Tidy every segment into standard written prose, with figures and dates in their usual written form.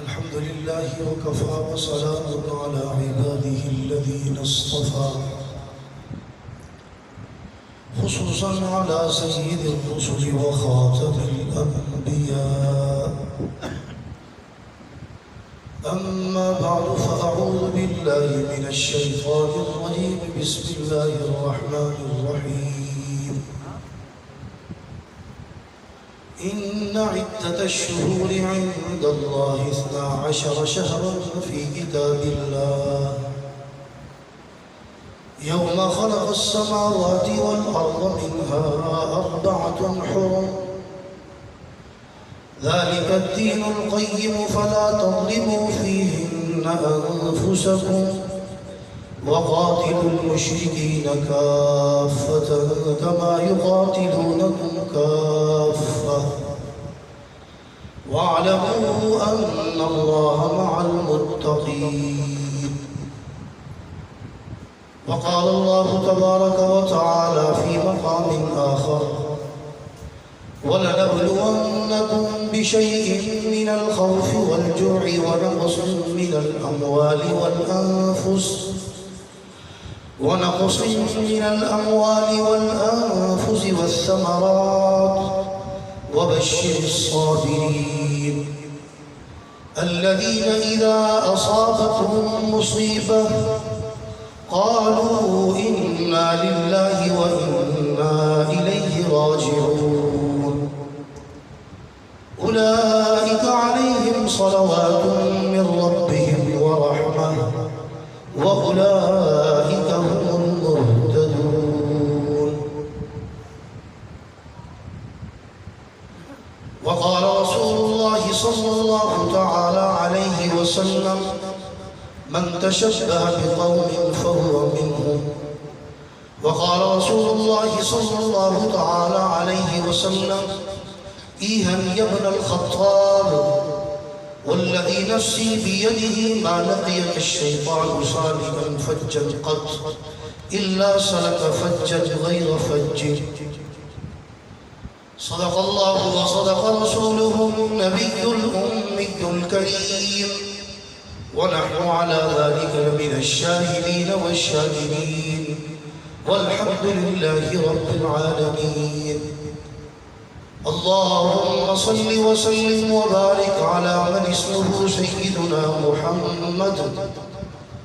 الحمد لله وكفى وسلام على عباده الذين اصطفى خصوصا على سيد الرسل وخاتم الأنبياء. أما بعد فأعوذ بالله من الشيطان الرجيم. بسم الله الرحمن الرحيم. إن عدة الشهور عند الله 12 شهرا في كتاب الله يوم خلق السماوات والأرض منها 4 حرم ذلك الدين القيم فلا تظلموا فيهن أنفسكم وقاتلوا المشركين كافة كما يقاتلونكم كافة واعلموا أن الله مع المتقين. وقال الله تبارك وتعالى في مقام آخر ولنبلونكم بشيء من الخوف والجوع ونقص من الأموال والأنفس والثمرات وبشر الصابرين الذين إذا أصابتهم مصيبة قالوا إنا لله وإنا إليه راجعون أولئك عليهم صلوات من ربهم ورحمة وأولئك هم المهتدون. وقال رسول الله صلى الله تعالى عليه وسلم من تشبه بقوم فهو منهم. وقال رسول الله صلى الله تعالى عليه وسلم إيها يا ابن الخطاب والذي نفسي بيده ما لقي الشيطان سالكا فجا قط إلا سلك فجا غير فج. صدق الله وصدق رسوله النبي الأمي الكريم ونحن على ذلك من الشاهدين والشاكرين والحمد لله رب العالمين. اللهم صل وسلم وبارك على من اسمه سيدنا محمد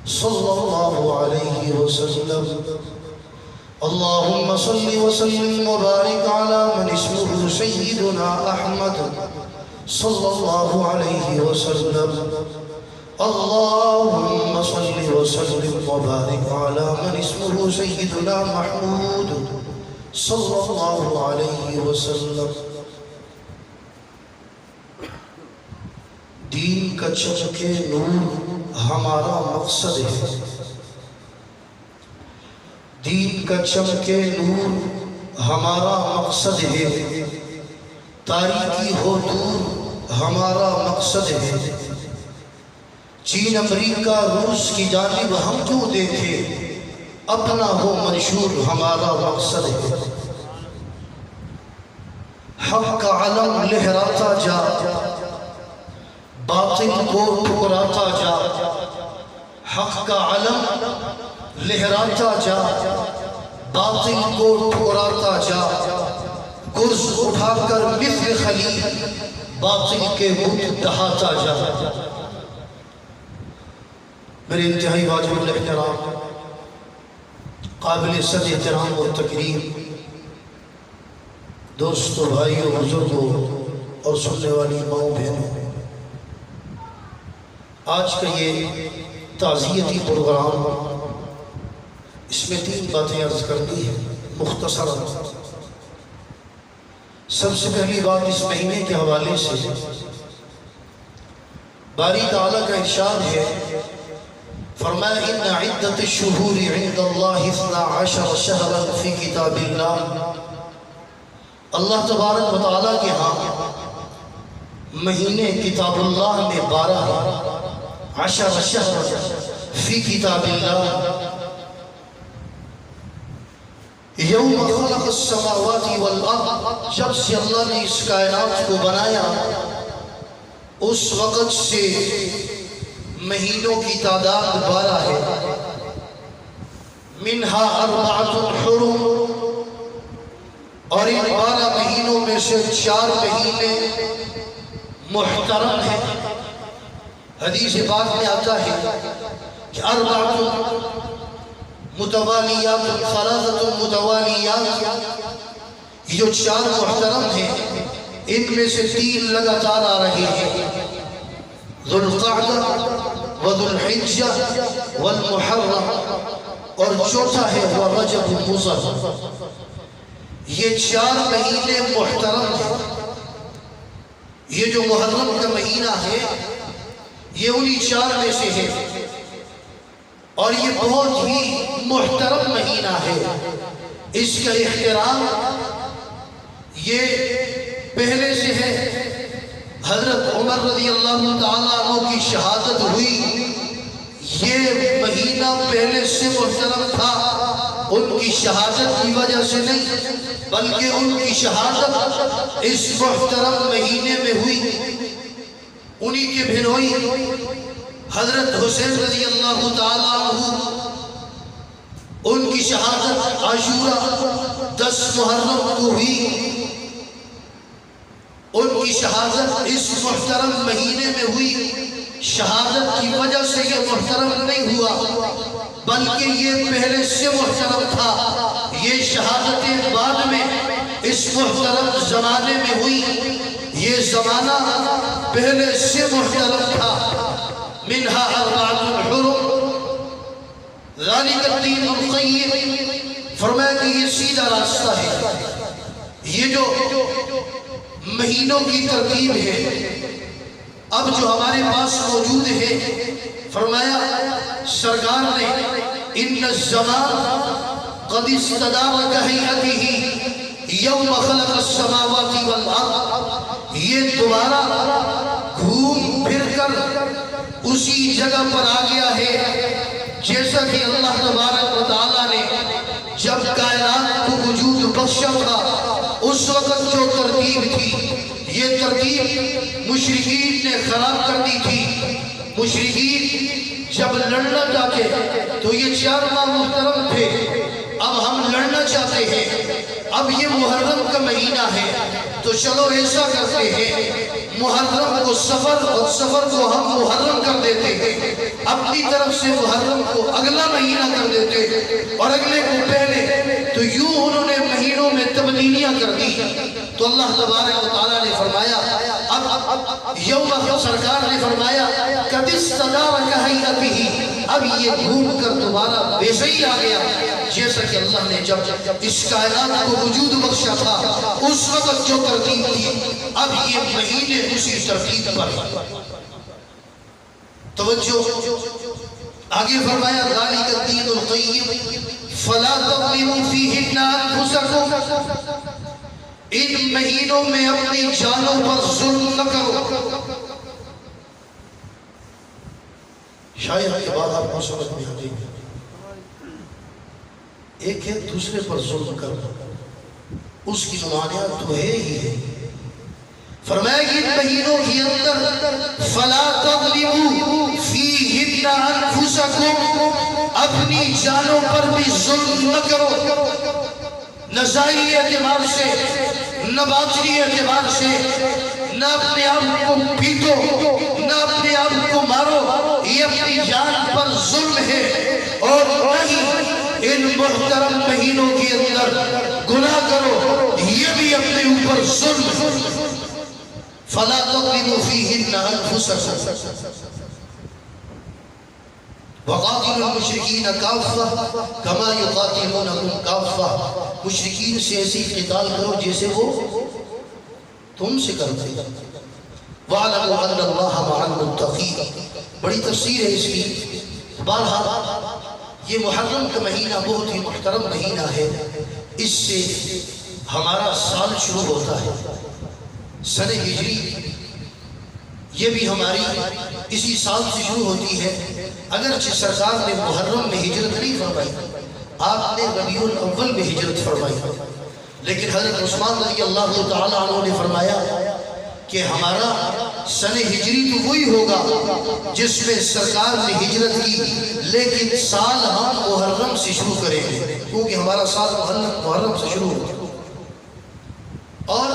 صلى الله عليه وسلم. اللهم صل وسلم وبارك على من اسمه سيدنا أحمد صلى الله عليه وسلم. اللهم صل وسلم وبارك على من اسمه سيدنا محمود صلى الله عليه وسلم. دین کا چمکے نور ہمارا مقصد ہے. دین کا چمکے نور ہمارا مقصد ہے. تاریکی ہو دور ہمارا مقصد ہے. چین امریکہ روس کی جانب ہم کیوں دیکھیں اپنا ہو منشور ہمارا مقصد ہے. حق کا علم لہراتا جا باطل کو ٹھکراتا جا. حق کا علم لہراتا جا باطل کو ٹھکراتا جا. گرز اٹھا کر مثل خلیل باطل کے بت دہاتا جا. میرے انتہائی واجب الاحترام قابل صد احترام و تکریم دوستو بھائیو بزرگوں اور سننے والی ماؤں بہنوں، آج کا یہ تعزیتی پروگرام اس میں 3 باتیں عرض کرنی ہیں مختصر. سب سے پہلی بات اس مہینے کے حوالے سے باری تعالیٰ کا ارشاد ہے. فرمایا ان عدت الشہور عند اللہ 12 شہرا فی کتاب اللہ. اللہ تبارک و تعالیٰ کے ہاں مہینے کتاب اللہ میں 12 شہر فی کتاب اللہ. یوم خلق السماوات والارض، جب سے اللہ نے اس کائنات کو بنایا اس وقت سے مہینوں کی تعداد 12 ہے۔ منہا اربعۃ حرم، اور ان 12 مہینوں میں سے 4 مہینے محترم ہیں۔ حدیث پاک میں آتا ہے کہ اربعۃ متوالیات، ثلاثۃ متوالیات، یہ جو 4 محترم ہیں ان میں سے 3 لگاتار آ رہے ہیں، ذو القعدہ وذو الحجہ والمحرم، اور چوتھا ہے وہ رجب مضر۔ یہ 4 مہینے محترم ہیں۔ یہ جو محرم کا مہینہ ہے یہ انہی 4 میں سے ہے، اور یہ بہت ہی محترم مہینہ ہے۔ اس کا احترام یہ پہلے سے ہے۔ حضرت عمر رضی اللہ تعالیٰ عنہ کی شہادت ہوئی، یہ مہینہ پہلے سے محترم تھا، ان کی شہادت کی وجہ سے نہیں بلکہ ان کی شہادت اس محترم مہینے میں ہوئی۔ انہی کے بھنوئی حضرت حسین رضی اللہ تعالیٰ عنہ، ان کی شہادت عاشورہ 10 محرم کو ہوئی۔ ان کی شہادت اس محترم مہینے میں ہوئی۔ شہادت کی وجہ سے یہ محترم نہیں ہوا بلکہ یہ پہلے سے محترم تھا۔ یہ شہادتیں بعد میں اس محترم زمانے میں ہوئی، یہ زمانہ پہلے سے محترم تھا۔ منہا اربعۃ حرم ذالک الدین القیم، فرمایا کہ یہ سیدھا راستہ ہے۔ یہ جو مہینوں کی ترتیب ہے اب جو ہمارے پاس موجود ہے، فرمایا سرکار نے ان الزمان قد استدار کہیئتہ یوم خلق السماوات والارض، یہ دوبارہ گھوم پھر کر اسی جگہ پر آ گیا ہے جیسا کہ اللہ تبارک و تعالیٰ نے جب کائنات کو وجود بخشا تھا اس وقت جو ترتیب تھی، یہ ترتیب مشرکین نے خراب کر دی تھی۔ مشرکین جب لڑنا چاہتے تو یہ 4 ماہ محترم تھے، اب ہم لڑنا چاہتے ہیں، اب یہ محرم کا مہینہ ہے تو چلو ایسا کرتے ہیں، محرم کو سفر اور سفر کو ہم محرم کر دیتے ہیں، اپنی طرف سے محرم کو اگلا مہینہ کر دیتے اور اگلے کو پہلے، تو یوں انہوں نے مہینوں میں تبدیلیاں کر دی۔ تو اللہ تبارک و تعالیٰ نے فرمایا، اب یوم سرکار نے فرمایا قد استدار کہیئتہ، اب یہ گھوم کر دوبارہ ویسے ہی آ گیا جیسا کہ اللہ نے جب اس کائنات کو وجود بخشا تھا اس وقت جو ترتیب تھی، اب یہ مہینے اسی ترتیب پر۔ توجہ، آگے فرمایا ذالک الدین القیم فلا تظلموا فیہن انفسکم، ان مہینوں میں اپنی جانوں پر ظلم نہ کرو۔ شاید یہ بات آپ کو سمجھ میں آ جائے گی۔ ایک ہے دوسرے پر ظلم کرنا، اس کی ممانعت تو ہے ہی ہے۔ فرمایا کہ ان مہینوں کے اندر فلا تظلموا فیہن انفسکم، اپنی جانوں پر بھی ظلم نہ کرو، نہ ظاہری اعتبار سے نہ باطنی اعتبار سے، نہ اپنے آپ کو پیٹو نہ اپنے آپ کو مارو، یہ اپنی جان پر ظلم ہے۔ اور نہیں ان محترم مہینوں کے اندر گناہ کرو، یہ بھی اپنے اوپر ظلم۔ فلا تظلموا فیہن انفسکم وقاتلوا المشرکین کافہ کما یقاتلونکم کافہ، مشرکین سے ایسی قتال کرو جیسے وہ تم سے کرتے۔ وَاعْلَمُوا أَنَّ اللَّهَ مَعَ الْمُتَّقِينَ، بڑی تفسیر ہے اس کی۔ بہرحال یہ محرم کا مہینہ بہت ہی محترم مہینہ ہے، اس سے ہمارا سال شروع ہوتا ہے۔ سن ہجری یہ بھی ہماری اسی سال سے شروع ہوتی ہے، اگرچہ سرکار نے محرم میں ہجرت نہیں فرمائی، آپ نے ربیع الاول میں ہجرت فرمائی، لیکن حضرت عثمان رضی اللہ تعالیٰ عنہ نے فرمایا کہ کہ ہمارا سن ہجری تو وہی ہوگا جس میں سرکار نے ہجرت کی، لیکن سال ہم محرم سے شروع کریں گے، کیونکہ ہمارا سال محرم سے شروع ہوگا۔ اور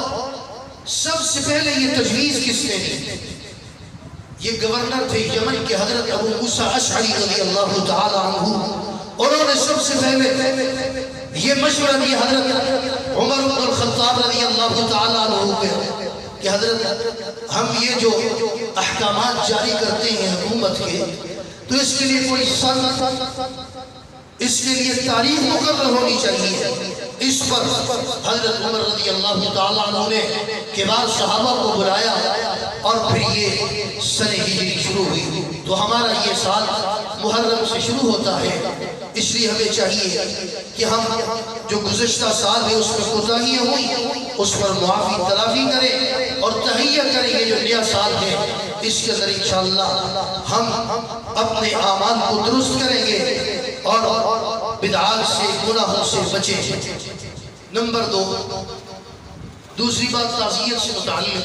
سب سے پہلے یہ تجویز کس نے دی؟ یہ گورنر تھے یمن کے حضرت ابو موسیٰ اشعری رضی اللہ تعالی عنہ، انہوں نے سب سے پہلے یہ مشورہ دیا حضرت عمر بن الخطاب رضی اللہ تعالی عنہ کہ حضرت ہم یہ جو احکامات جاری کرتے ہیں حکومت کے، تو اس کے لیے کوئی سن، اس کے لیے تاریخ مقرر ہونی چاہیے۔ اس پر حضرت عمر رضی اللہ تعالیٰ عنہ نے کبار صحابہ کو بلایا اور پھر یہ سن ہجری شروع ہوئی۔ تو ہمارا یہ سال محرم سے شروع ہوتا ہے، اس لیے ہمیں چاہیے کہ ہم جو گزشتہ سال ہے اس میں کوتاہیاں ہوئی، اس پر معافی تلافی کریں اور تہیہ کریں۔ یہ جو نیا سال ہے اس کے اندر انشاءاللہ ہم اپنے اعمال کو درست کریں گے اور بدعات سے، گناہوں سے بچیں۔ نمبر 2، دوسری بات تعزیت سے متعلق،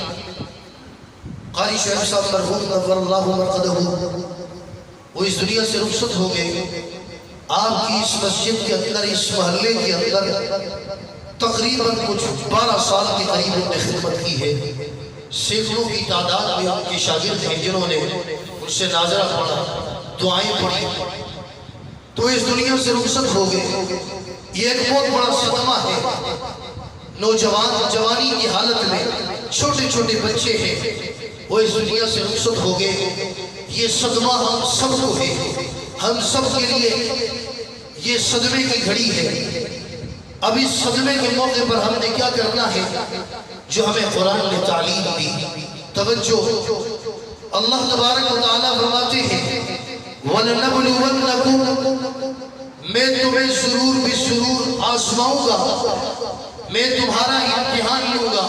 قاری شعیب صاحب مرحوم نور اللہ مرقدہ وہ اس دنیا سے رخصت ہو گئے۔ آپ کی اس مسجد کے اندر، اس محلے کے اندر تقریباً کچھ 12 سال کے قریب انہوں نے خدمت کی ہے۔ سینکڑوں کی تعداد میں ان کے شاگرد ہیں جنہوں نے ان سے ناظرہ پڑھا، دعائیں پڑھی، تو اس دنیا سے رخصت ہو گئے۔ یہ ایک بہت بڑا صدمہ ہے۔ نوجوان جوانی کی حالت میں چھوٹے چھوٹے بچے ہیں، وہ اس دنیا سے رخصت ہو گئے۔ یہ صدمہ ہم سب کو ہے، ہم سب کے لیے یہ صدمے کی گھڑی ہے۔ اب اس صدمے کے موقع پر ہم نے کیا کرنا ہے جو ہمیں قرآن نے تعلیم دی؟ توجہ، اللہ تبارک و تعالیٰ فرماتے ہیں وَلَنَبْلُوَنَّكُمْ، میں تمہیں ضرور بھی ضرور آزماؤں گا، میں تمہارا امتحان لوں گا۔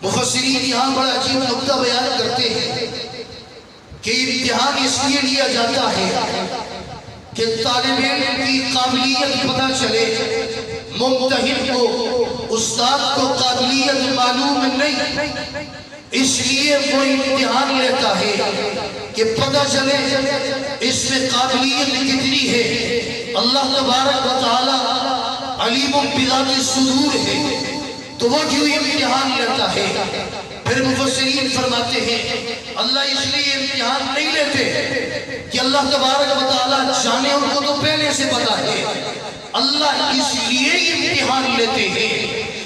مفسرین یہاں بڑا عجیب نکتہ بیان کرتے ہیں کہ امتحان اس لیے لیا جاتا ہے کہ طالب علم کی قابلیت پتہ چلے، ممتحن کو، استاد کو قابلیت معلوم نہیں، اس لیے وہ امتحان لیتا ہے کہ پتہ چلے اس میں قابلیت کتنی ہے۔ اللہ تبارک و تعالی علیم بذات الصدور ہے، تو وہ کیوں امتحان لیتا ہے؟ پھر مفسرین فرماتے ہیں اللہ اس لیے امتحان نہیں لیتے کہ اللہ تبارک و تعالی جانے، ان کو تو پہلے سے پتا ہے۔ اللہ اس لیے امتحان لیتے ہیں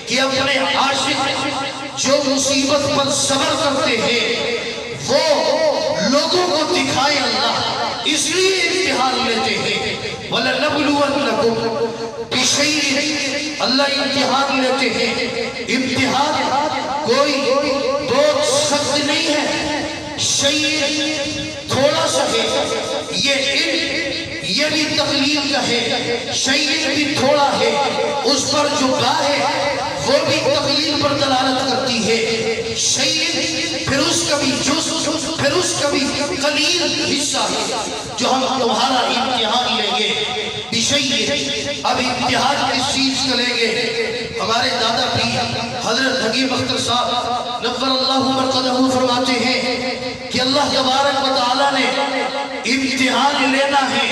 کہ اپنے عاشق جو مصیبت پر صبر کرتے ہیں وہ لوگوں کو دکھائے، اللہ اس لیے امتحان لیتے ہیں۔ وَلَنَبْلُوَنَّكُمْ بِشَيْءٍ، اللہ امتحان لیتے ہیں۔ امتحان کوئی بہت سخت نہیں ہے، شیء تھوڑا سا ہے، یہ بھی تقلیل کا ہے، شیء بھی تھوڑا ہے، اس پر جو با ہے وہ بھی تقلیل پر دلالت کرتی ہے۔ شیء پھر اس کا بھی جز، پھر اس کا بھی قلیل حصہ ہے جو ہم تمہارا امتحان لیں گے۔ بشیء، اب امتحان کس چیز کا لیں گے؟ ہمارے دادا پیر حضرت حکیم اختر صاحب نور اللہ مرقدہ فرماتے ہیں کہ اللہ تبارک و تعالیٰ نے امتحان لینا ہے،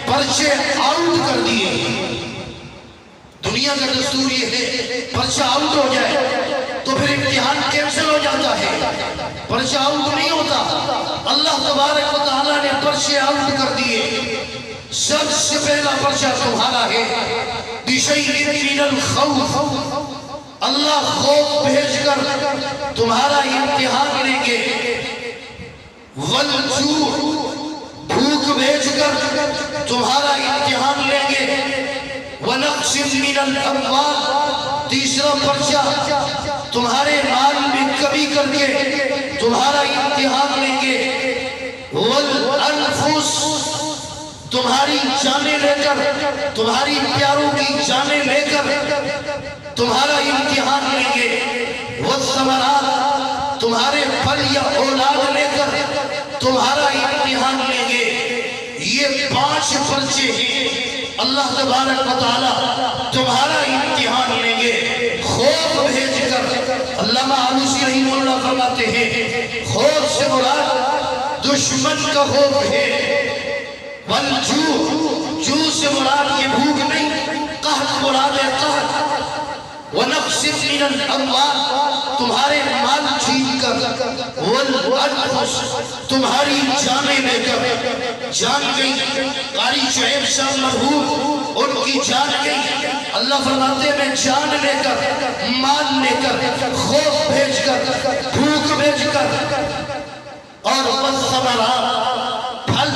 پرچے آؤٹ کر دیے۔ دنیا کا دستور یہ ہے پرچہ آؤٹ ہو جائے تو پھر امتحان کینسل ہو جاتا ہے، پرچہ آؤٹ نہیں ہوتا۔ اللہ تبارک و تعالیٰ نے پرچے آؤٹ کر دیے۔ سب سے پہلا پرچہ تمہارا ہے بِشَيْءٍ مِّنَ الْخَوْفِ، اللہ خوف بھیج کر تمہارا امتحان لیں گے۔ وَالْجُوعِ، بھوک بھیج کر تمہارا امتحان لیں گے۔ وَنَقْصٍ مِّنَ الْأَمْوَالِ، تیسرا پرچہ تمہارے مال میں کمی کر کے تمہارا امتحان لیں گے۔ وَالْأَنفُسِ، تمہاری جانیں لے کر، تمہاری پیاروں کی جانیں لے کر تمہارا امتحان لیں گے۔ وَالثَّمَرَاتِ، تمہارے پھل یا اولاد لے کر تمہارا امتحان لیں گے۔ یہ 5 پرچے ہیں، اللہ تبارک و تعالی تمہارا امتحان لیں گے۔ خوف بھیج کر علامہ آلوسی رحمہ اللہ فرماتے ہیں خوف سے مراد دشمن کا خوف ہے، والجوع سے مراد یہ بھوک نہیں، قحط مراد ہے قحط، وَنَقْصٍ مِّنَ الْأَمْوَالِ تمہارے مال چھین کر، وَالْأَنفُسِ تمہاری جانیں لے کر، جان گئی قاری شعیب صاحب مرحوم ان کی جان گئی، اللہ فرماتے ہیں میں جان لے کر، مال لے کر، خوف بھیج کر، بھوک بھیج کر، اور والثمرات پھل،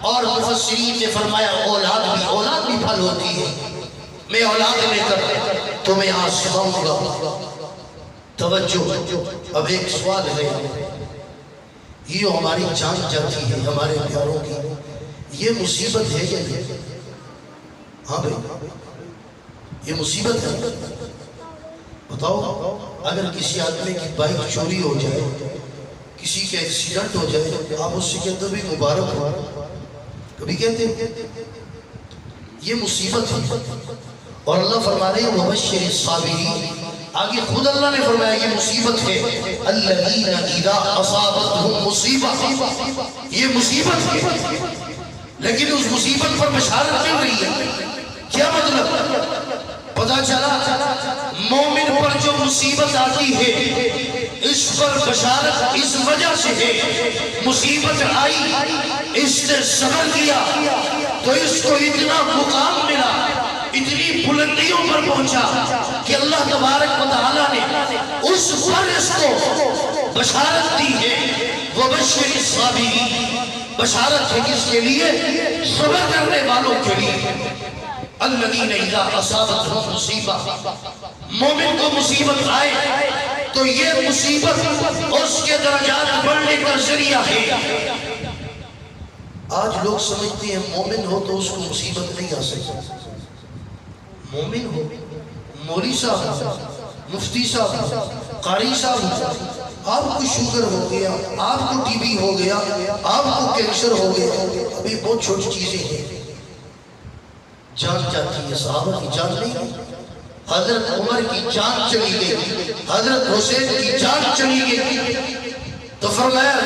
اور مفسرین نے فرمایا اولاد بھی پھل ہوتی ہے، میں اولاد لے کر تمہیں آزماؤں گا۔ توجہ، اب ایک سوال ہے، یہ ہماری جان جاتی ہے ہمارے پیاروں کی، یہ مصیبت ہے یا نہیں؟ ہاں بھائی، یہ مصیبت ہے؟ بتاؤ، اگر کسی آدمی کی بائک چوری ہو جائے، کسی کے ایکسیڈنٹ ہو جائے، آپ اس سے کہتے بھی مبارک ہو، کبھی کہتے ہیں یہ مصیبت ہے، اور اللہ فرما رہے ہیں وَبَشِّرِ الصَّابِرِينَ، آگے خود اللہ نے فرمایا یہ مصیبت ہے، الَّذِينَ إِذَا أَصَابَتْهُمْ مُصِیبَةٌ، یہ مصیبت ہے، لیکن اس مصیبت پر بشارت مل رہی ہے، کیا مطلب؟ پتہ چلا مومن پر جو مصیبت آتی ہے اس پر بشارت اس وجہ سے ہے، مصیبت آئی، اس نے صبر کیا تو اس کو اتنا مقام ملا، اتنی بلندیوں پر پہنچا کہ اللہ تبارک و تعالیٰ نے اس پر اس کو بشارت دی ہے، وَبَشِّرِ الصَّابِرِينَ، بشارت ہے کس کے لیے؟ صبر کرنے والوں کے لیے، الَّذِينَ إِذَا أَصَابَتْهُمْ مُصِیبَةٌ، مومن کو مصیبت آئے تو یہ مصیبت اس کے درجات بڑھنے کا ذریعہ ہے۔ آج لوگ سمجھتے ہیں مومن ہو تو اس کو مصیبت نہیں آ سکتی، مومن ہو، مولی صاحب، مفتی صاحب، قاری صاحب، آپ کو شوگر ہو گیا، آپ کو ٹی بی ہو گیا، آپ کو کینسر ہو گیا، ابھی بہت چھوٹی چیزیں ہیں، جان جاتی ہے، صحابہ کی جان نہیں گئی، حضرت عمر کی جان چلی گئی، حضرت حسین کی جان چلی گئی، تو فرمایا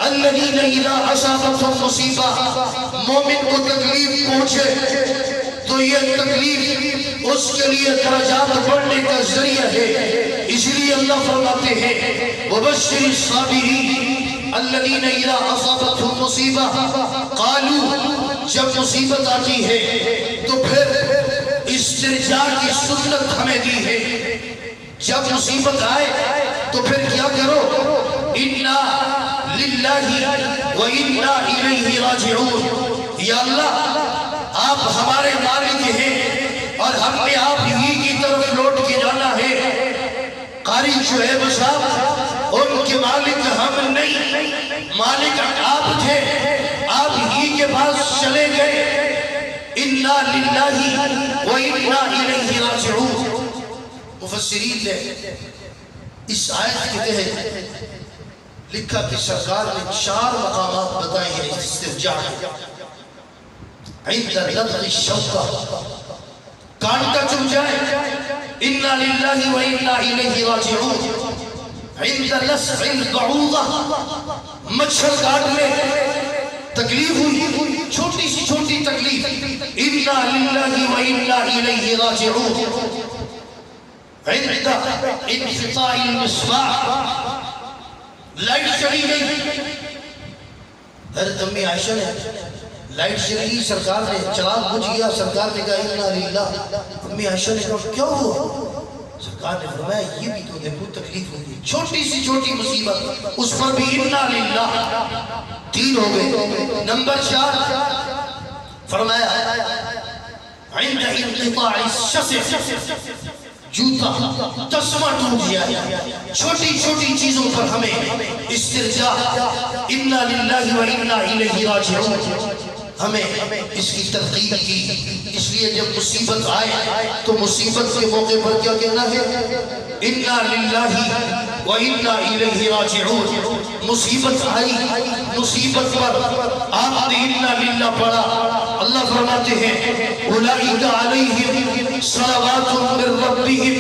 الذین اذا اصابتهم مصیبہ، مومن کو تکلیف پہنچے تو یہ تکلیف اس کے لیے درجات بڑھنے کا ذریعہ ہے، اس لیے اللہ فرماتے ہیں وَبَشِّرِ الصَّابِرِينَ الَّذِينَ إِذَا أَصَابَتْهُمْ مُصِیبَةٌ، قالوا، جب مصیبت آتی ہے تو پھر استرجاع کی سنت ہمیں دی ہے، جب مصیبت آئے تو پھر کیا کرو؟ اِنَّا لِلَّهِ وَإِنَّا إِلَيْهِ رَاجِعُونَ، یا اللہ آپ ہمارے مالک ہیں اور ہم نے آپ ہی کی طرف لوٹ کے جانا ہے۔ قاری شعیب صاحب ان کے مالک ہم نہیں، مالک آپ تھے، آپ ہی کے پاس چلے گئے، اِنَّا لِلَّهِ وَإِنَّا إِلَيْهِ رَاجِعُونَ۔ مفسرین نے اس آیت کے تحت لکھا کہ سرکار نے 4 مقامات بتائے ہیں استرجاع کے، عند لدغ الشوکہ، کانٹا چم جائے، اِنَّا لِلَّهِ وَإِنَّا إِلَيْهِ رَاجِعُونَ، عند لسع البعوضہ، مچھر کاٹ لے، تکلیف ہوئی، چھوٹی سی چھوٹی تکلیف، اِنَّا لِلَّهِ وَإِنَّا إِلَيْهِ رَاجِعُونَ، عند انقطاع المصباح، لائٹ چلی گئی، حضرت امی عائشہ نے لائٹ چلی گئی، سرکار نے چراغ بجھ گیا، سرکار نے کہا اِنَّا لِلَّهِ، امی عائشہ نے کہا کیا ہوا؟ سرکار نے فرمایا یہ بھی تو دیکھو تکلیف ہوگی، چھوٹی سی چھوٹی مصیبت، اس پر بھی اِنَّا لِلَّهِ، 3 ہو گئے۔ نمبر 4 فرمایا عند انقطاع الشسع، جوتا تسمہ ٹوٹ جائے، چھوٹی چھوٹی چیزوں پر ہمیں استرجاع، اِنَّا لِلَّهِ وَإِنَّا إِلَيْهِ رَاجِعُونَ، ہمیں اس کی تلقین کی، اس لیے جب مصیبت آئے تو مصیبت کے موقع پر کیا کہنا ہے؟ اِنَّا لِلَّهِ وَإِنَّا إِلَيْهِ رَاجِعُونَ، مصیبت آئی مصیبت پر آپ نے انا للہ پڑھا، اللہ فرماتے ہیں اولئک علیہم صلوات من ربہم،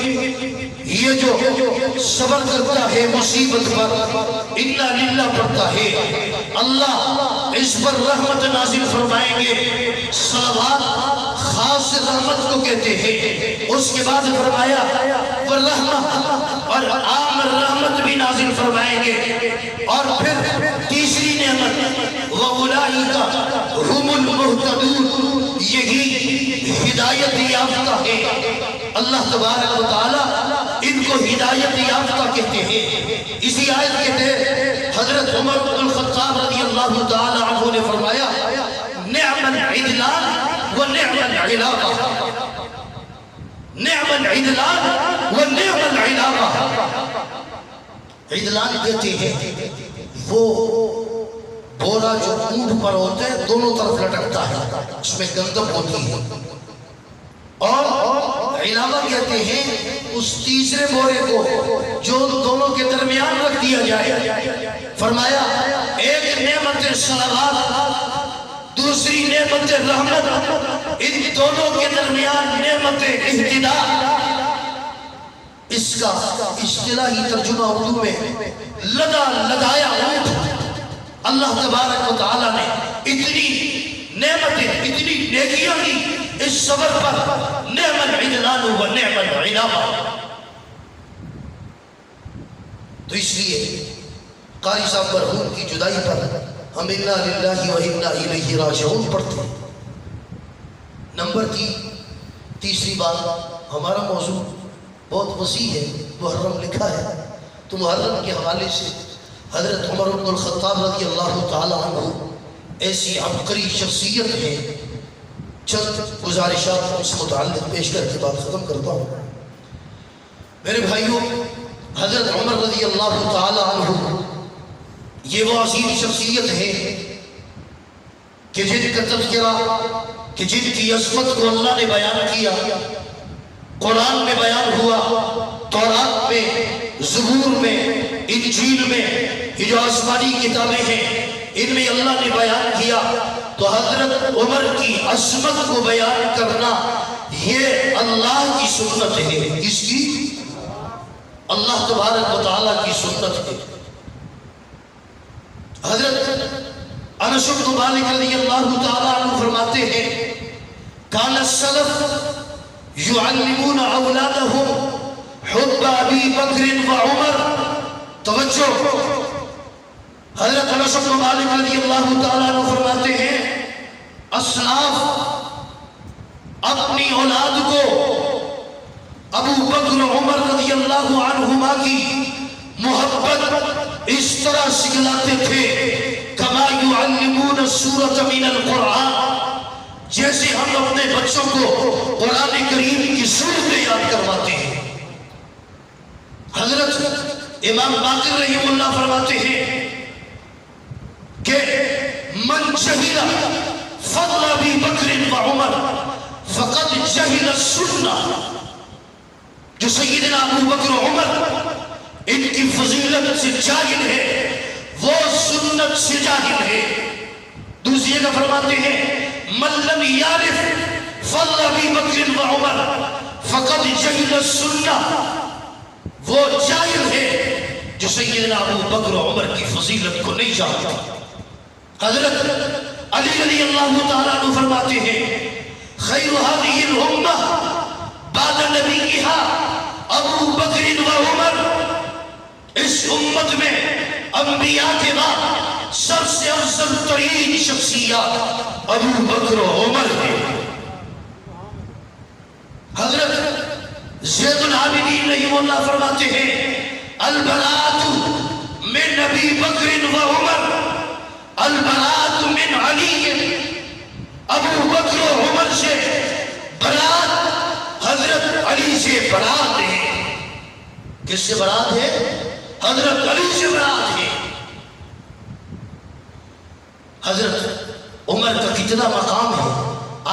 یہ جو صبر کرتا ہے مصیبت پر انا للہ پڑھتا ہے، اللہ اس پر رحمت نازل فرمائیں گے۔ صلوات خاص رحمت کو کہتے ہیں۔ اس کے بعد فرمایا والرحمہ، اور عام رحمت بھی نازل فرمائیں گے۔ اور پھر تیسری نعمت وَأُولَئِكَ هُمُ الْمُهْتَدُونَ، یہی ہدایت یافتہ ہے۔ اللہ تبارک و تعالی ان کو ہدایت یافتہ کہتے ہیں۔ اسی آیت کے تحت حضرت عمر بن الخطاب رضی اللہ تعالی عنہ نے فرمایا نعم العدلان و نعم العلاقہ، نعم العدلان و نعم العلاقہ۔ عدلان کہتے ہیں وہ بورا جو اونٹ پر ہوتا ہے دونوں طرف لٹکتا ہے، اس میں گندم ہوتی ہے، اور علاوہ کہتے ہیں اس تیسرے بورے کو جو دونوں کے درمیان رکھ دیا جائے۔ فرمایا ایک نعمت صلوات، دوسری نعمت رحمت، ان دونوں کے درمیان نعمت اہتداء۔ اس کا اصطلاحی ترجمہ اردو میں لدا لدایا اونٹ۔ اللہ تبارک و تعالیٰ نے اتنی نعمتیں، اتنی نیکیاں دی اس صبر پر، نعم العدلان و نعم العلاقہ۔ تو اس لیے قاری صاحب مرحوم کی جدائی پر ہم انا للہ و انا الیہ راجعون پڑھتے ہیں۔ نمبر تیسری بات، ہمارا موضوع بہت وسیع ہے، محرم لکھا ہے، تو محرم کے حوالے سے حضرت عمر بن الخطاب رضی اللہ تعالی عنہ ایسی عبقری شخصیت ہے، چند گزارشات اس متعلق پیش کر کے بات ختم کرتا ہوں۔ میرے بھائیوں، حضرت عمر رضی اللہ تعالی عنہ یہ وہ عظیم شخصیت ہے کہ جن کا تذکرہ، کہ جن کی عظمت کو اللہ نے بیان کیا، قرآن میں بیان ہوا، تورات میں، زبور میں، انجیل میں، یہ جو آسمانی کتابیں ہیں ان میں اللہ نے بیان کیا۔ تو حضرت عمر کی عظمت کو بیان کرنا یہ اللہ کی سنت ہے۔ کس کی؟ اللہ تبارک و تعالیٰ کی سنت ہے۔ حضرت انس بن مالک رضی اللہ تعالیٰ عنہ فرماتے ہیں کان السلف یعلمون اولادهم حب ابی بکر و عمر۔ توجہ، حضرت انس بن مالک رضی اللہ تعالیٰ عنہ فرماتے ہیں اسلاف اپنی اولاد کو ابو بکر و عمر رضی اللہ عنہما کی محبت اس طرح سکھلاتے تھے کما یعلمون السورۃ من القرآن، جیسے ہم اپنے بچوں کو قرآن کریم کی سورتیں یاد کرواتے ہیں۔ حضرت امام باقر رحمہ اللہ فرماتے ہیں کہ من جہل فضل ابی بکر و عمر فقد جہل السنہ، جو سیدنا ابو بکر و عمر ان کی فضیلت سے جاہل ہے وہ سنت سے جاہل ہے۔ دوسری جگہ فرماتے ہیں من لم یعرف فضل ابی بکر و عمر فقد جہل السنہ، وہ جاہل ہے جو سیدنا ابو بکر و عمر کی فضیلت کو نہیں جانتا۔ حضرت علی رضی اللہ تعالیٰ عنہ فرماتے ہیں خیر هذه الامہ بعد نبیها ابو بکر و عمر، اس امت میں انبیاء کے بعد سب سے افضل ترین شخصیات ابو بکر و عمر ہیں۔ حضرت زید العابدین رحمہ اللہ فرماتے ہیں البراءۃ من ابی بکر و عمر، البراءۃ من علی۔ ابو بکر و عمر سے برات حضرت علی سے برات ہے۔ کس سے برات ہے؟ حضرت علی سے برات ہے۔ حضرت عمر کا کتنا مقام ہے،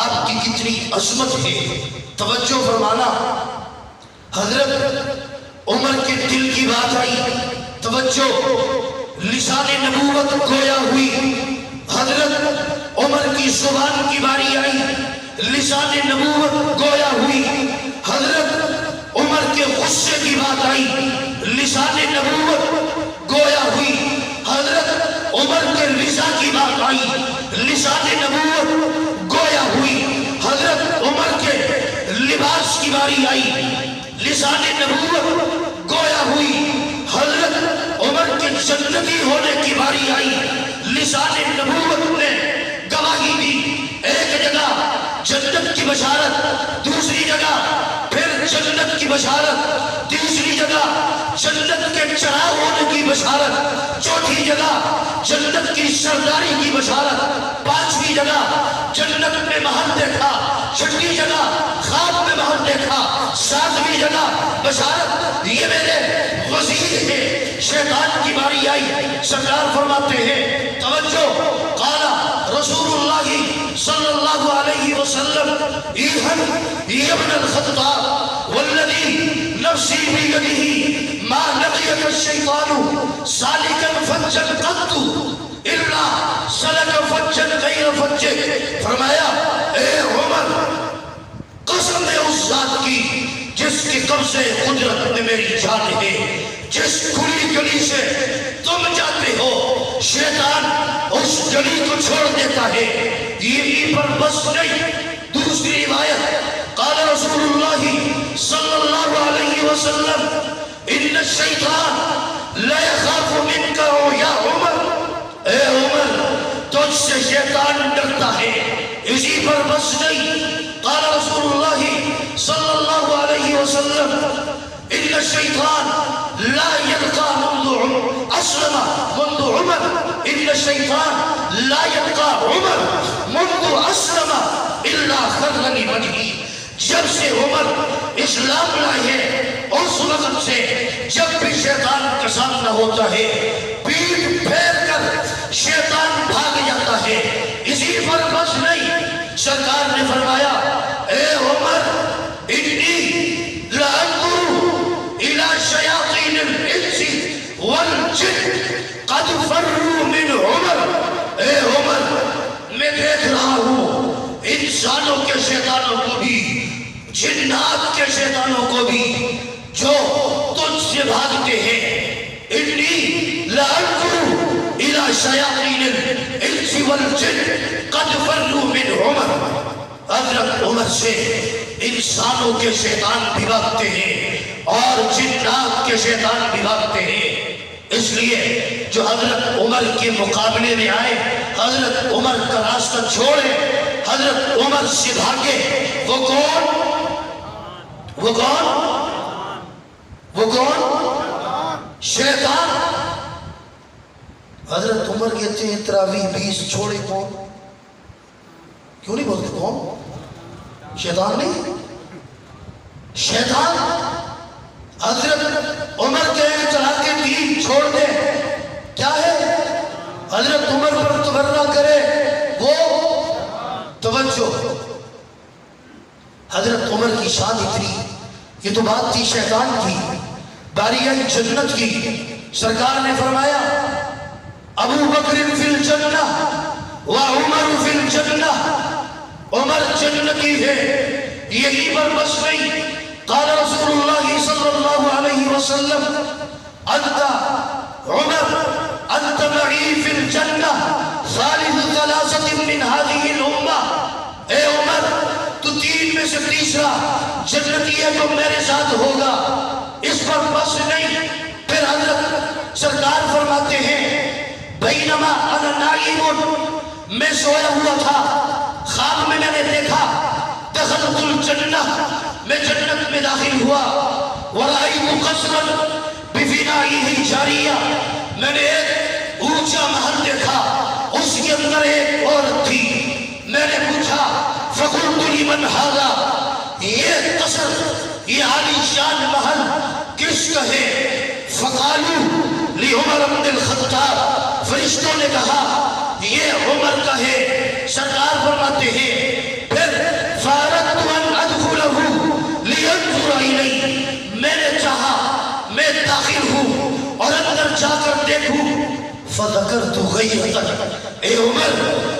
آپ کی کتنی عظمت ہے، توجہ فرمانا۔ حضرت عمر کے دل کی بات آئی، توجہ، لسان نبوت گویا ہوئی، حضرت عمر کی زبان کی باری آئی، لسان نبوت گویا ہوئی، حضرت عمر کے غصے کی بات آئی، لسان نبوت گویا ہوئی، حضرت عمر کے رضا کی بات آئی، لسان نبوت گویا ہوئی، حضرت عمر کے لباس کی باری آئی، لسان نبوت گویا ہوئی، حضرت عمر کے جنتی ہونے کی باری آئی، لسان نبوت نے گواہی دی، ایک جگہ جنت کی بشارت، دوسری جگہ پھر جنت کی بشارت، تیسری جگہ جنت کے چراغ ہونے کی بشارت، چوتھی جگہ جنت کی سرداری کی بشارت، پانچویں جگہ جنت میں محل دیکھا، چھٹی جگہ خواب میں محل دیکھا، ساتویں جگہ بشارت یہ میرے وزیر ہے، شیطان کی باری آئی، سرکار فرماتے ہیں توجہ، قال رسول اللہ صلی اللہ علیہ وسلم ایہن ابن الخطاب والذی نفسی بیدہ ما لقیک الشیطان سالکا فجا قط الا سلک فجا غیر فجہ، فرمایا اے عمر قسم ہے اس ذات کی جس کی قبضے قدرت میں میری جان ہے، جس کھلی گلی سے تم جاتے ہو شیطان اس گلی کو چھوڑ دیتا ہے، یہی پر بس نہیں، دوسری روایت قال رسول اللہ صلی اللہ علیہ وسلم ان الشیطان لا يخاف منك یا عمر، اے عمر تجھ سے شیطان ڈرتا ہے، اسی پر بس نہیں، قال رسول اللہ صلی اللہ علیہ وسلم ان الشیطان لا يبقى منذ اسلم منذ عمر، ان الشیطان لا يبقى عمر منذ اسلم الا خر لوجهه، جب سے عمر اسلام لائے اس وقت سے جب بھی شیطان کا سامنا ہوتا ہے پیٹ پھیر کر شیطان بھاگ جاتا ہے، اسی پر بس نہیں، سرکار نے فرمایا اے عمر انی لانظر الى شیاطین الانس والجن قد فروا من عمر، اے عمر میں دیکھ رہا ہوں انسانوں کے شیطانوں کو بھی جنات کے شیطانوں کو بھی جو تجھ سے بھاگتے ہیں، انی لانظر الى شیاطین الانس والجن قد فروا من عمر، حضرت عمر سے انسانوں کے شیطان بھی بھاگتے ہیں اور جنات کے شیطان بھی بھاگتے ہیں، اس لیے جو حضرت عمر کے مقابلے میں آئے حضرت عمر کا راستہ چھوڑے حضرت عمر سے بھاگے، وہ کون؟ وہ کون؟ وہ کون؟ شیطان۔ حضرت عمر کہتے ہیں تراویح 20 چھوڑے کون؟ کیوں نہیں بولتے کون؟ شیطان نہیں، شیطان۔ حضرت عمر کہے چلا کے دین چھوڑ دے، کیا ہے؟ حضرت عمر پر تبرہ کرے وہ توجہ، حضرت عمر کی شان اتنی، یہ تو بات تھی شیطان کی، باری آئی جنت کی، سرکار نے فرمایا ابو بکر فی الجنہ و عمر فی الجنہ، عمر جنتی ہے، یہی پر بس نہیں، قال رسول اللہ صلی اللہ علیہ وسلم انت عمر انت معی فی الجنہ ثالث ثلاثت من هذه الامہ، اے عمر تو 3 میں سے تیسرا جنتی ہے جو میرے ساتھ ہوگا، اس پر بس نہیں، پھر حضرت سرکار فرماتے ہیں بینما انا نائم، میں سویا ہوا تھا، خواب میں نے دیکھا دخلت الجنہ، میں جنت میں داخل ہوا، ورائیت قصرا بفنائہ جاریہ، میں نے ایک اونچا محل دیکھا، اس کے اندر ایک عورت تھی، میں نے پوچھا فقلت لمن ھذا، یہ قصر یہ عالی شان محل کس کا ہے؟ فقالوا لعمر بن الخطاب، فرشتوں نے کہا یہ عمر کا ہے، سرکار فرماتے ہیں پھر فاردت ان ادخلہ لینظر الی، میں نے چاہا میں داخل ہوں اور اندر جا کر دیکھوں فذکرت غیرتک، اے عمر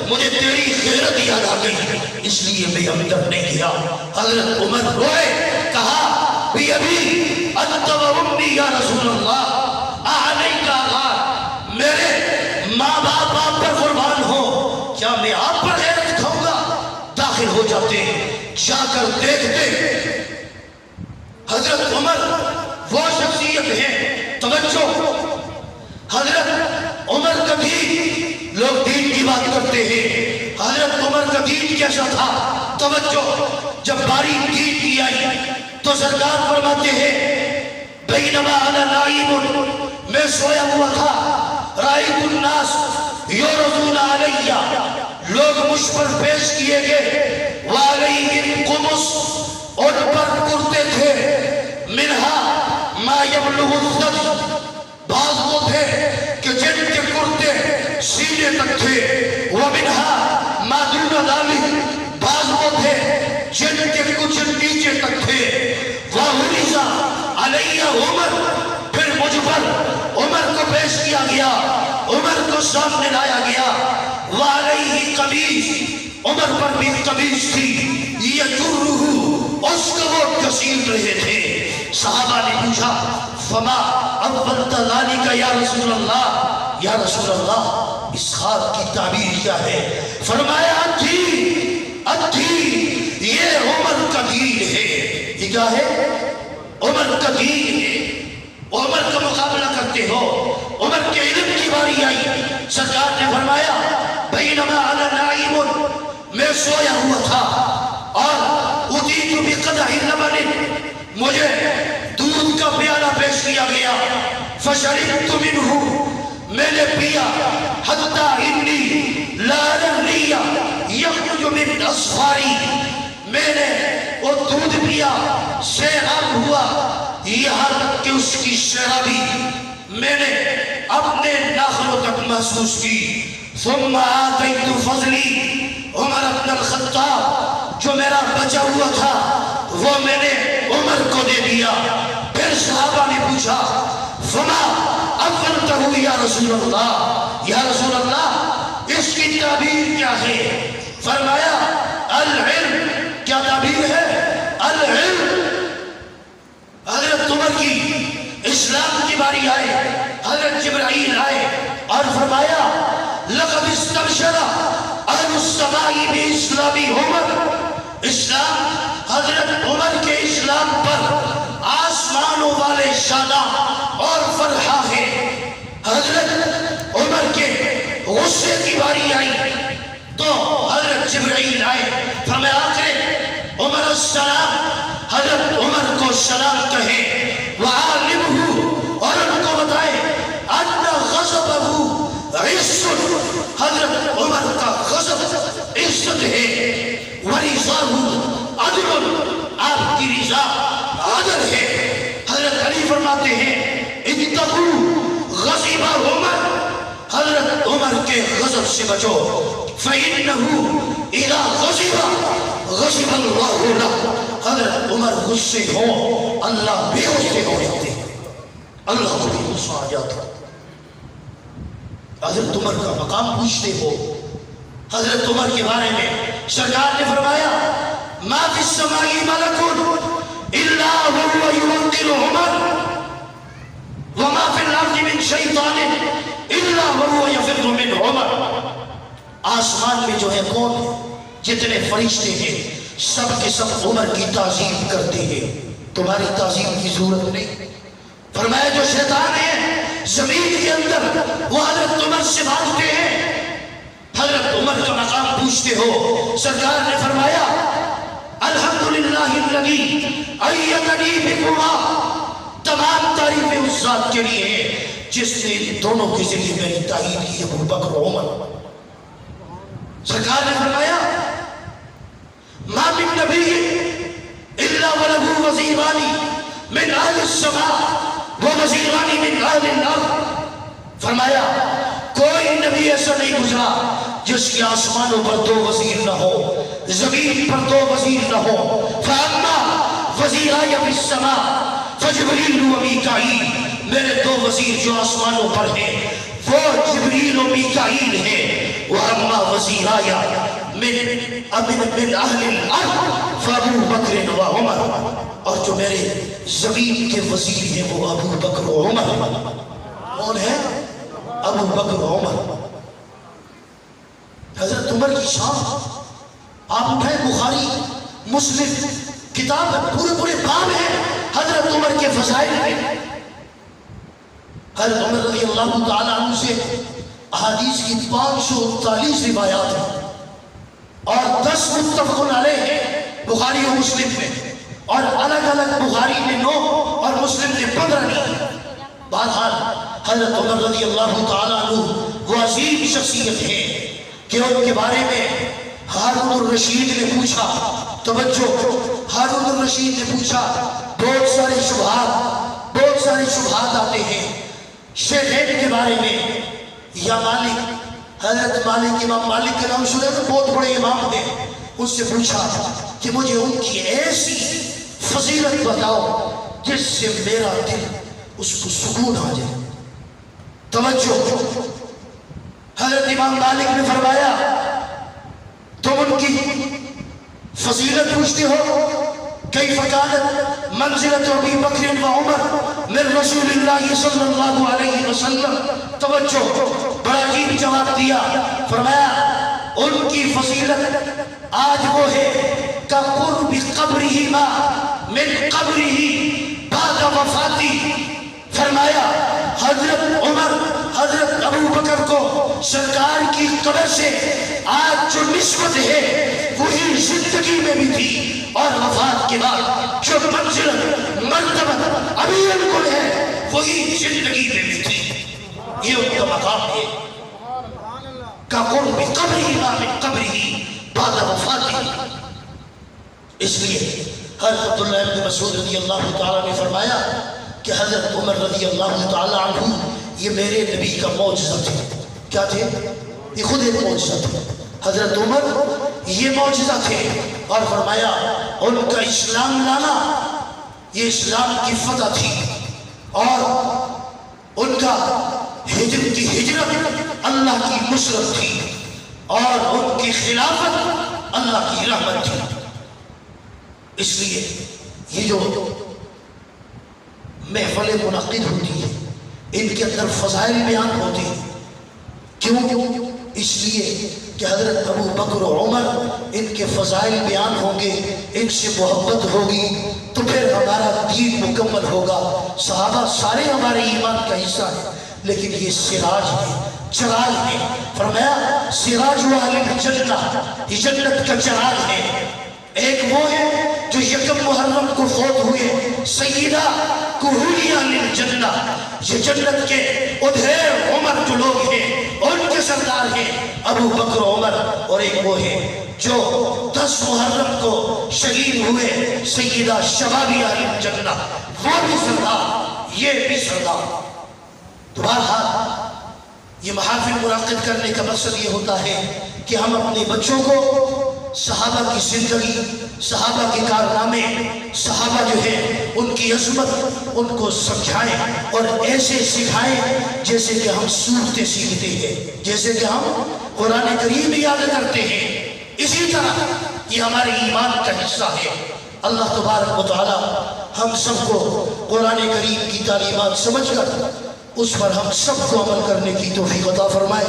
مجھے تیری غیرت یاد آ گئی، اس لیے میں اندر نہیں گیا۔ حضرت عمر روئے، کہا بھی ابھی انت و امی یا رسول اللہ اعلیک غار، میرے ماں باپ آپ پر قربان ہو، کیا میں آپ پر غیرت کھاؤں گا؟ داخل ہو جاتے، جا کر دیکھتے حضرت عمر وہ شخصیت ہے، توجہ، حضرت عمر کا دین، لوگ دین کی بات کرتے ہیں، حضرت عمر کا دین کیسا تھا؟ توجہ، جب باری دین کی آئی تو سرکار فرماتے ہیں بینما انا نائم، میں سویا ہوا تھا، رأیت الناس یعرضون علی، لوگ مجھ پر پیش کیے گئے، وعلیہم قمص، ان پر کرتے تھے، منہا ما یبلغ الصدر، بعض وہ تھے کہ جن کے کرتے سینے تک تھے، ومنہا ما دون ذلک، بعض وہ تھے جن کے کچھ نیچے تک تھے، وَعُرِضَ عَلَيَّ عمر، پھر مجھ پر عمر کو پیش کیا گیا، عمر کو سامنے لایا گیا، وَعَلَيْهِ قَمِيص، عمر پر بھی قمیص تھی، يَجُرُّهُ، اس کو وہ کسیل رہے تھے۔ صحابہ نے پوچھا فما اولت ذالک یا رسول اللہ، یا رسول اللہ اس خواب کی تعبیر کیا ہے؟ فرمایا ادھی، یہ عمر کا دین ہے۔ یہ کیا ہے؟ عمر کا دین ہے۔ عمر کا مقابلہ کرتے ہو، عمر کے علم کی باری آئی، سرکار نے فرمایا بینما انا نائم، میں سویا ہوا تھا، اور اتیت بقدح لبن، مجھے دودھ کا پیالہ پیش کیا گیا، فشربت منہ، میں نے پیا، حتی انی لا نہری یخرج من اصفاری، میں نے وہ دودھ پیا، سیراب ہوا، یہاں تک کہ اس کی شرابی میں نے اپنے ناخنوں تک محسوس کی۔ ثم آتیت فضلی، عمر بن الخطاب جو میرا بچا ہوا تھا وہ میں نے عمر کو دے دیا۔ پھر صحابہ نے پوچھا فما اولتہ یا رسول اللہ، یا رسول اللہ اس کی تعبیر کیا ہے؟ فرمایا العلم، کیا تعبیر ہے؟ العلم۔ حضرت عمر کی اسلام کی باری آئے، حضرت جبرائیل آئے اور فرمایا لقد استبشر اہل السماء باسلام عمر، اسلام حضرت عمر کے اسلام پر آسمانوں والے شاداں اور فرحہ ہے۔ حضرت عمر کے غصے کی باری آئی تو حضرت جبرائیل آئے، فرمایا آخر عمر السلام، حضرت عمر کو سلام کہیں، وعالمہ، اور ان کو بتائے ان غضبہ عزت، حضرت عمر کا غضب عزت ہے، ورضاہ عدل، آپ کی رضا عدل ہے۔ حضرت علی فرماتے ہیں اتقوا غضب عمر، حضرت عمر کے غضب سے بچو، فَإِنَّهُ إِذَا غَضِبَ غَضِبَ اللَّهُ لَهُ، حضرت عمر غصے ہوں اللہ بھی غصے ہو جاتے ہیں، اللہ کو بھی غصہ آ جاتا۔ حضرت عمر کا مقام پوچھتے ہو، حضرت عمر کے بارے میں سرکار نے فرمایا ما فی السماء ملک الا وهو يوقر عمر، وما فی الارض من شیطان الا وهو يفر من عمر، آسمان میں جو ہے کون ہے؟ جتنے فرشتے ہیں سب کے سب عمر کی تعظیم کرتے ہیں، تمہاری تعظیم کی ضرورت نہیں۔ فرمایا جو شیطان ہے زمین کے اندر وہ حضرت عمر سے بھاگتے ہیں۔ حضرت عمر کا مقام پوچھتے ہو، سرکار نے فرمایا الحمدللہ الذی ایدنی بکما، تمام تعریفیں اس ذات کے لیے ہیں جس نے ان دونوں کے ذریعے میری تائید کی، ابو بکر و عمر۔ سرکار نے فرمایا ما من نبی الا ولہ وزیران من اہل السماء ووزیران من اہل الارض، فرمایا کوئی نبی ایسا نہیں گزرا جس کے آسمانوں پر دو وزیر نہ ہو، زمین پر دو وزیر نہ ہو۔ فاما وزیرای فی السماء فجبریل و میکائیل، میرے دو وزیر جو آسمانوں پر ہیں وہ جبریل و میکائیل ہیں. وَأَمَّا وَزِيرَايَ مِنْ أَهْلِ الْأَرْضِ فَأَبُو بَكْرٍ وَعُمَرٍ. اور جو میرے زمین کے وزیر ہیں وہ ابو بکر و عمر. کون ہے؟ ابو بکر و عمر. حضرت عمر کی شان آپ اٹھائیں، بخاری مسلم کتاب پورے پورے باب ہیں حضرت عمر کے فضائل میں. حضرت عمر رضی اللہ تعالیٰ عنہ سے احادیث کی 539 روایات ہیں اور 10 متفق علیہ ہیں بخاری و مسلم میں، اور الگ الگ بخاری نے 9 اور مسلم نے 15 لی. بہرحال حضرت عمر رضی اللہ تعالیٰ عنہ وہ عظیم شخصیت ہے کہ ان کے بارے میں ہارون الرشید نے پوچھا. توجہ، ہارون الرشید نے پوچھا. بہت سارے شبہات آتے ہیں شیخین کے بارے میں. یا مالک، حضرت مالک، امام مالک کے نام سنے تو بہت بڑے امام ہیں. اس سے پوچھا کہ مجھے ان کی ایسی فضیلت بتاؤ جس سے میرا دل اس کو سکون آ جائے. توجہ، حضرت امام مالک نے فرمایا تم ان کی فضیلت پوچھتے ہو. کیف کانت منزلت ابی بکر و عمر من رسول اللہ صلی اللہ علیہ وسلم. توجہ، بڑا عجیب جواب دیا. فرمایا ان کی فضیلت آج وہ ہے کقرب قبرہما من قبرہ بعد وفاتی. فرمایا حضرت عمر، حضرت ابو بکر کو سرکار کی قبر سے آج جو نسبت ہے وہی زندگی میں بھی تھی اور وفات کے بعد جو منزلت مرتبہ ابھی ان کو ہے وہی زندگی میں بھی تھی. یہ ان کا مقام ہے کقرب قبرہما من قبرہ بعد وفاتی. اس لیے حضرت عبداللہ ابن مسعود رضی اللہ تعالیٰ نے فرمایا کہ حضرت عمر رضی اللہ تعالیٰ عنہ یہ میرے نبی کا معجزہ تھے. کیا تھے؟ یہ خود ایک معجزہ تھے. حضرت عمر یہ معجزہ تھے. اور فرمایا ان کا اسلام لانا یہ اسلام کی فتح تھی، اور ان کا ہجرت اللہ کی نصرت تھی، اور ان کی خلافت اللہ کی رحمت تھی. اس لیے یہ جو محفل منعقد ہوتی ہے ان کے اندر فضائل بیان ہوتے ہیں. کیوں؟ اس لیے کہ حضرت ابو بکر و عمر ان کے فضائل بیان ہوں گے، ان سے محبت ہوگی تو پھر ہمارا دین مکمل ہوگا. صحابہ سارے ہمارے ایمان کا حصہ ہیں، لیکن یہ سراج ہے، چراغ ہے. فرمایا سراج و اہل الجنہ، یہ جنت کا چراغ ہے. ایک وہ ہے جو یکم محرم کو فوت ہوئے، سیدہ کہولیہ للجنہ، یہ جنت کے ادھیر عمر جو لوگ ہیں ان کے سردار ہیں ابو بکر عمر. اور ایک وہ ہے جو 10 محرم کو شہید ہوئے، سیدہ شبابیہ للجنہ، وہ بھی سردار، یہ بھی سردار. تو بہرحال یہ محافل منعقد کرنے کا مقصد یہ ہوتا ہے کہ ہم اپنے بچوں کو صحابہ کی زندگی، صحابہ کے کارنامے، صحابہ جو ہے ان کی عظمت ان کو سمجھائیں اور ایسے سکھائیں جیسے کہ ہم سورتیں سیکھتے ہیں، جیسے کہ ہم قرآن کریم یاد کرتے ہیں. اسی طرح یہ ہمارے ایمان کا حصہ ہے. اللہ تبارک و تعالی ہم سب کو قرآن کریم کی تعلیمات سمجھ کر اس پر ہم سب کو عمل کرنے کی توفیق عطا فرمائے.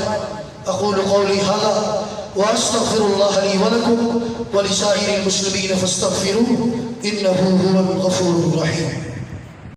اقول قولی ھذا واستغفر اللہ لی ولکم ولسائر المسلمین فاستغفروہ انہ هو الغفور الرحیم.